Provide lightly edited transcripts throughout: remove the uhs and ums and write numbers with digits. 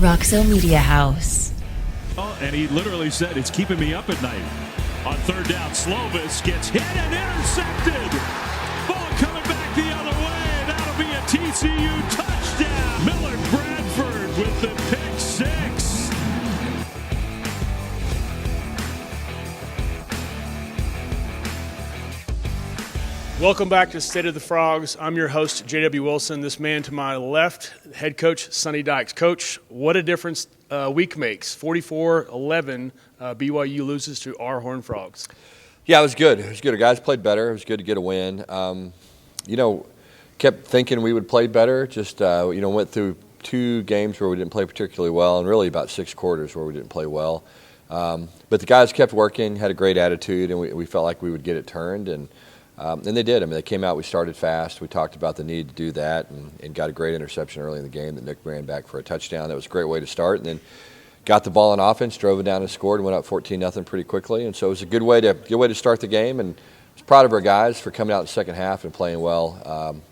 Roxo Media House. Oh, and he literally said, it's keeping me up at night. On third down, Slovis gets hit and intercepted. Ball coming back the other way. That'll be a TCU touchdown. Miller Bradford with the pick six. Welcome back to State of the Frogs. I'm your host, J.W. Wilson. This man to my left, head coach Sonny Dykes. Coach, what a difference week makes. 44-11, BYU loses to our Horned Frogs. Yeah, it was good. It was good. Our guys played better. It was good to get a win. Kept thinking we would play better. Just, went through 2 games where we didn't play particularly well and really about 6 quarters where we didn't play well. But the guys kept working, had a great attitude, and we felt like we would get it turned. And they did. I mean, they came out, we started fast. We talked about the need to do that and got a great interception early in the game that Nick ran back for a touchdown. That was a great way to start. And then got the ball in offense, drove it down and scored, and went up 14-0 pretty quickly. And so it was a good way to start the game. And I was proud of our guys for coming out in the second half and playing well,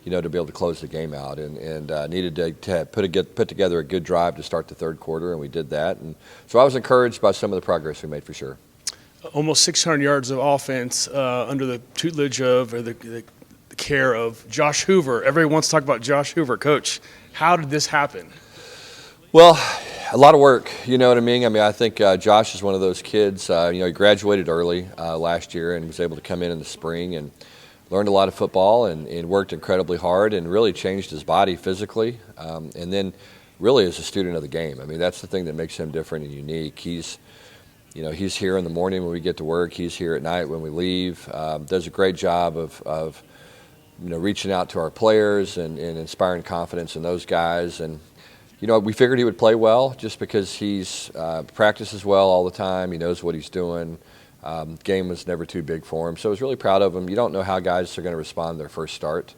to be able to close the game out. And needed to put together a good drive to start the third quarter, and we did that. And so I was encouraged by some of the progress we made for sure. Almost 600 yards of offense under the tutelage of, or the care of Josh Hoover. Everyone wants to talk about Josh Hoover. Coach, how did this happen? Well, a lot of work, you know what I mean? I think Josh is one of those kids, he graduated early last year and was able to come in the spring and learned a lot of football and worked incredibly hard and really changed his body physically. And then really is a student of the game. I mean, that's the thing that makes him different and unique. He's here in the morning when we get to work. He's here at night when we leave. Does a great job of reaching out to our players and inspiring confidence in those guys. And, we figured he would play well just because he's practices well all the time. He knows what he's doing. Game was never too big for him. So I was really proud of him. You don't know how guys are going to respond their first start.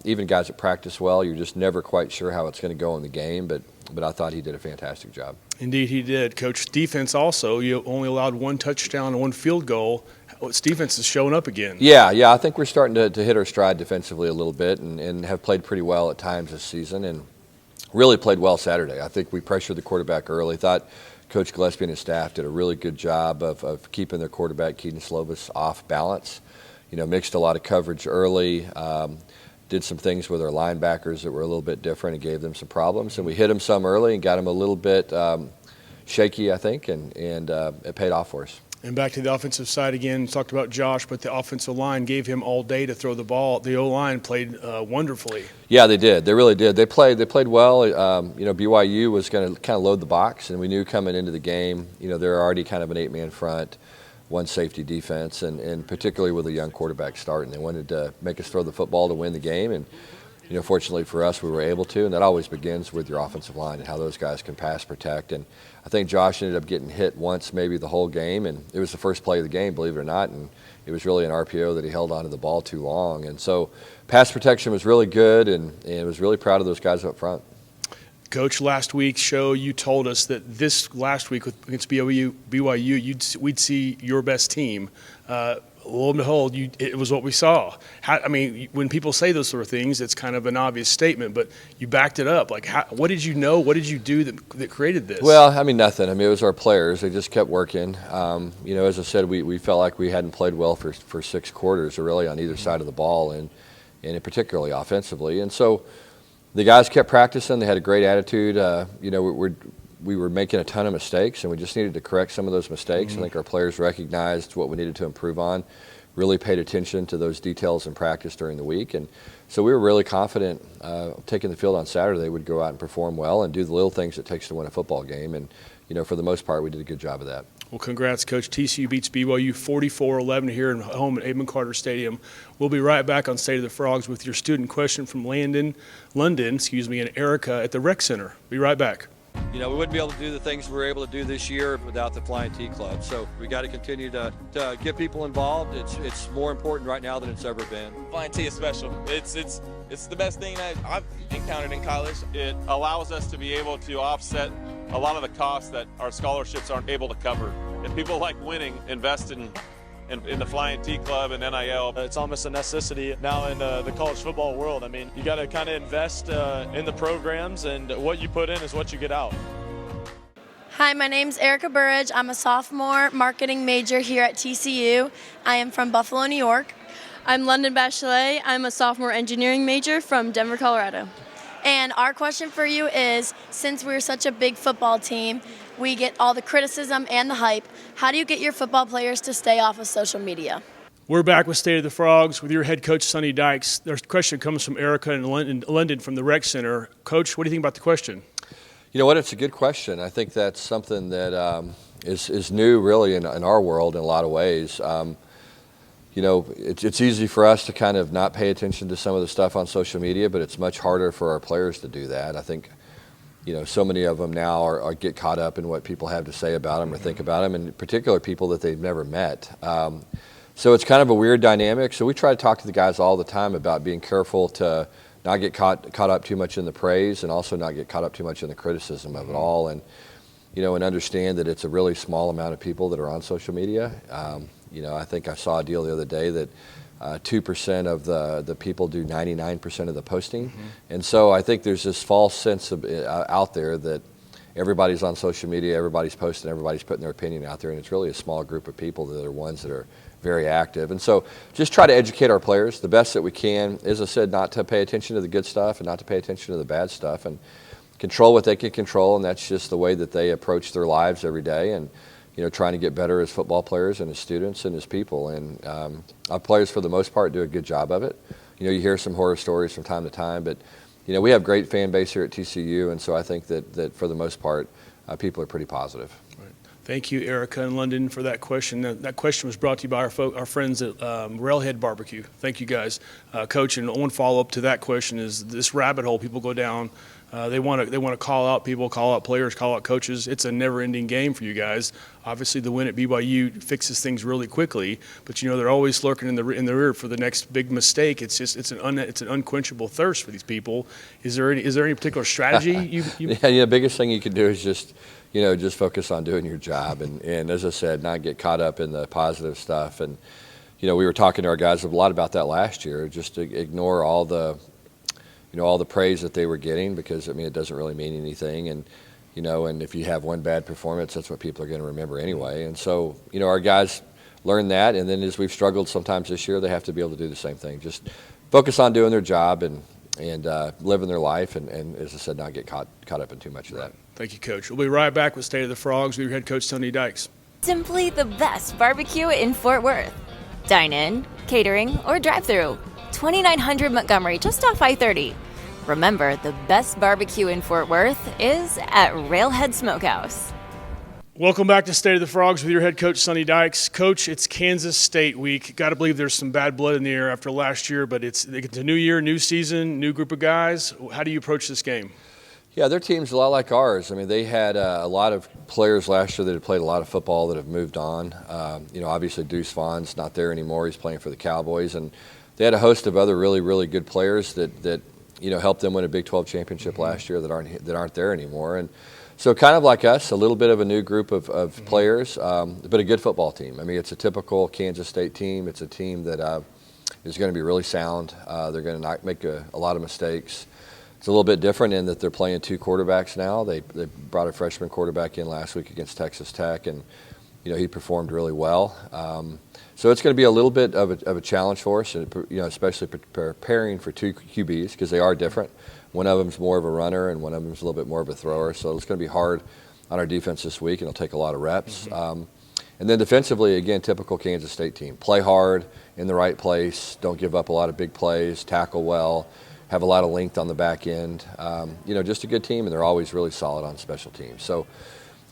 Even guys that practice well, you're just never quite sure how it's going to go in the game. But I thought he did a fantastic job. Indeed, he did. Coach, defense also, you only allowed 1 touchdown and 1 field goal. Defense is showing up again. Yeah, I think we're starting to hit our stride defensively a little bit and have played pretty well at times this season and really played well Saturday. I think we pressured the quarterback early. Thought Coach Gillespie and his staff did a really good job of keeping their quarterback, Keaton Slovis, off balance. Mixed a lot of coverage early. Did some things with our linebackers that were a little bit different and gave them some problems. And we hit them some early and got them a little bit shaky, I think, and it paid off for us. And back to the offensive side again, talked about Josh, but the offensive line gave him all day to throw the ball. The O-line played wonderfully. Yeah, they did. They really did. They played well. BYU was going to kind of load the box, and we knew coming into the game, they're already kind of an 8-man front, 1 safety defense, and particularly with a young quarterback starting. They wanted to make us throw the football to win the game, and fortunately for us, we were able to, and that always begins with your offensive line and how those guys can pass protect. And I think Josh ended up getting hit once, maybe the whole game, and it was the first play of the game, believe it or not, and it was really an RPO that he held onto the ball too long. And so pass protection was really good, and I was really proud of those guys up front. Coach, last week's show, you told us that this last week against BYU, we'd see your best team. Lo and behold, it was what we saw. When people say those sort of things, it's kind of an obvious statement, but you backed it up. What did you know? What did you do that created this? Well, nothing. It was our players. They just kept working. As I said, we felt like we hadn't played well for 6 quarters, or really on either side of the ball, and particularly offensively. And so the guys kept practicing. They had a great attitude. We were making a ton of mistakes, and we just needed to correct some of those mistakes. I think our players recognized what we needed to improve on, really paid attention to those details in practice during the week. And so we were really confident taking the field on Saturday they would go out and perform well and do the little things it takes to win a football game. And, for the most part, we did a good job of that. Well, congrats, Coach. TCU beats BYU 44-11 here at home at Edmund Carter Stadium. We'll be right back on State of the Frogs with your student question from London, and Erica at the Rec Center. Be right back. We wouldn't be able to do the things we were able to do this year without the Flying T Club. So we got to continue to get people involved. It's more important right now than it's ever been. Flying T is special. It's the best thing I've encountered in college. It allows us to be able to offset a lot of the costs that our scholarships aren't able to cover. If people like winning, invest in and in the Flying T Club and NIL. It's almost a necessity now in the college football world. I mean, you got to kind of invest in the programs, and what you put in is what you get out. Hi, my name's Erica Burridge. I'm a sophomore marketing major here at TCU. I am from Buffalo, New York. I'm London Bachelet. I'm a sophomore engineering major from Denver, Colorado. And our question for you is, since we're such a big football team, we get all the criticism and the hype. How do you get your football players to stay off of social media? We're back with State of the Frogs with your head coach, Sonny Dykes. Their question comes from Erica in London from the Rec Center. Coach, what do you think about the question? You know what? It's a good question. I think that's something that is new, really, in our world in a lot of ways. You know, it's easy for us to kind of not pay attention to some of the stuff on social media, but it's much harder for our players to do that. I think, you know, so many of them now get caught up in what people have to say about them or think about them, and in particular people that they've never met. So it's kind of a weird dynamic. So we try to talk to the guys all the time about being careful to not get caught up too much in the praise and also not get caught up too much in the criticism of it all. And, you know, and understand that it's a really small amount of people that are on social media. You know, I think I saw a deal the other day that 2% of the people do 99% of the posting. And so I think there's this false sense of out there that everybody's on social media, everybody's posting, everybody's putting their opinion out there, and it's really a small group of people that are ones that are very active. And so just try to educate our players the best that we can. As I said, not to pay attention to the good stuff and not to pay attention to the bad stuff, and control what they can control, and that's just the way that they approach their lives every day, and, you know, trying to get better as football players and as students and as people. And our players, for the most part, do a good job of it. You know, you hear some horror stories from time to time, but, you know, we have great fan base here at TCU, and so I think that for the most part, people are pretty positive. Right. Thank you, Erica in London, for that question. That question was brought to you by our friends at Railhead Barbecue. Thank you, guys. Coach, and one follow-up to that question is this rabbit hole people go down. They want to call out people, call out players, call out coaches. It's a never-ending game for you guys. Obviously, the win at BYU fixes things really quickly, but you know they're always lurking in the rear for the next big mistake. It's an unquenchable thirst for these people. Is there any particular strategy? Yeah, the biggest thing you can do is just focus on doing your job, and as I said, not get caught up in the positive stuff. And you know, we were talking to our guys a lot about that last year. Just to ignore all the praise that they were getting, because I mean it doesn't really mean anything. And you know, and if you have one bad performance, that's what people are going to remember anyway. And so, you know, our guys learn that, and then as we've struggled sometimes this year, they have to be able to do the same thing. Just focus on doing their job and living their life, and as I said, not get caught up in too much of that. Thank you, Coach. We'll be right back with State of the Frogs with your head coach, Sonny Dykes. Simply the best barbecue in Fort Worth. Dine in, catering, or drive-through. 2900 Montgomery, just off I-30. Remember, the best barbecue in Fort Worth is at Railhead Smokehouse. Welcome back to State of the Frogs with your head coach, Sonny Dykes. Coach, it's Kansas State week. Got to believe there's some bad blood in the air after last year, but it's a new year, new season, new group of guys. How do you approach this game? Yeah, their team's a lot like ours. I mean, they had a lot of players last year that had played a lot of football that have moved on. You know, obviously Deuce Vaughn's not there anymore. He's playing for the Cowboys, and they had a host of other really, really good players that you know, helped them win a Big 12 championship last year that aren't there anymore. And so kind of like us, a little bit of a new group of players, but a good football team. I mean, it's a typical Kansas State team. It's a team that is going to be really sound. They're going to not make a lot of mistakes. It's a little bit different in that they're playing two quarterbacks now. They brought a freshman quarterback in last week against Texas Tech, and you know, he performed really well. So it's going to be a little bit of a challenge for us, you know, especially preparing for two QBs, because they are different. One of them's more of a runner, and one of them's a little bit more of a thrower. So it's going to be hard on our defense this week, and it'll take a lot of reps. And then defensively, again, typical Kansas State team. Play hard in the right place. Don't give up a lot of big plays. Tackle well. Have a lot of length on the back end. You know, just a good team, and they're always really solid on special teams. So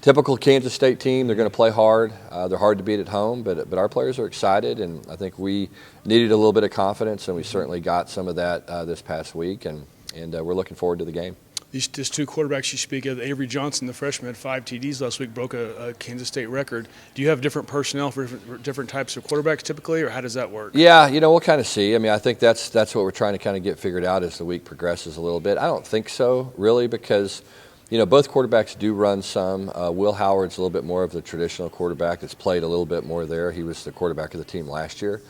typical Kansas State team. They're going to play hard. They're hard to beat at home, but our players are excited, and I think we needed a little bit of confidence, and we certainly got some of that this past week, and we're looking forward to the game. These two quarterbacks you speak of, Avery Johnson, the freshman, had 5 TDs last week, broke a Kansas State record. Do you have different personnel for different types of quarterbacks typically, or how does that work? Yeah, you know, we'll kind of see. I mean, I think that's what we're trying to kind of get figured out as the week progresses a little bit. I don't think so, really, because both quarterbacks do run some. Will Howard's a little bit more of the traditional quarterback that's played a little bit more there. He was the quarterback of the team last year.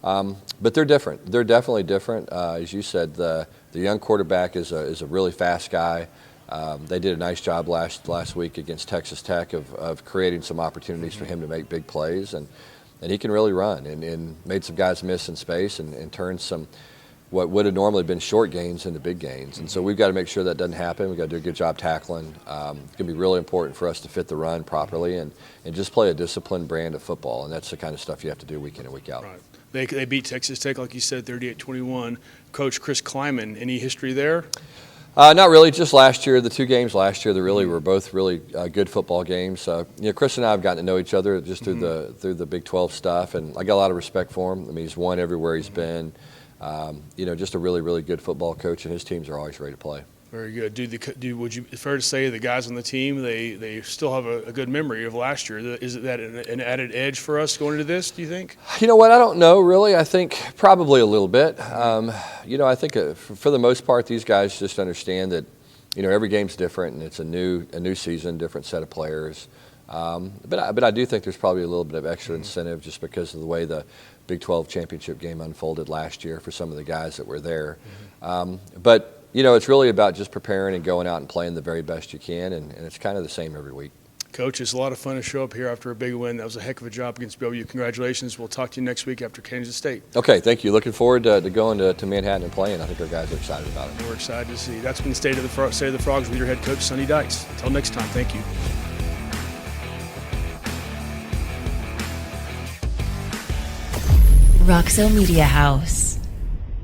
But they're different. They're definitely different. As you said, the young quarterback is a really fast guy. They did a nice job last week against Texas Tech of creating some opportunities for him to make big plays, and he can really run and made some guys miss in space and turned some what would have normally been short gains into big gains. And so we've got to make sure that doesn't happen. We've got to do a good job tackling. It's going to be really important for us to fit the run properly and just play a disciplined brand of football, and that's the kind of stuff you have to do week in and week out. Right. They beat Texas Tech, like you said, 38-21. Coach Chris Kleiman, any history there? Not really. Just last year, the 2 games last year, they really were both really good football games. Chris and I have gotten to know each other just through the Big 12 stuff, and I got a lot of respect for him. I mean, he's won everywhere he's been. Just a really, really good football coach, and his teams are always ready to play. Very good. Would you fair to say the guys on the team they still have a good memory of last year? Is that an added edge for us going into this? Do you think? You know what? I don't know really. I think probably a little bit. I think for the most part, these guys just understand that every game's different and it's a new season, different set of players. But I do think there's probably a little bit of extra incentive just because of the way the Big 12 Championship game unfolded last year for some of the guys that were there. But it's really about just preparing and going out and playing the very best you can, and it's kind of the same every week. Coach, it's a lot of fun to show up here after a big win. That was a heck of a job against BYU. Congratulations. We'll talk to you next week after Kansas State. Okay, thank you. Looking forward to going to Manhattan and playing. I think our guys are excited about it. We're excited to see. That's been State of the Frogs with your head coach, Sonny Dykes. Until next time, thank you. Roxo Media House.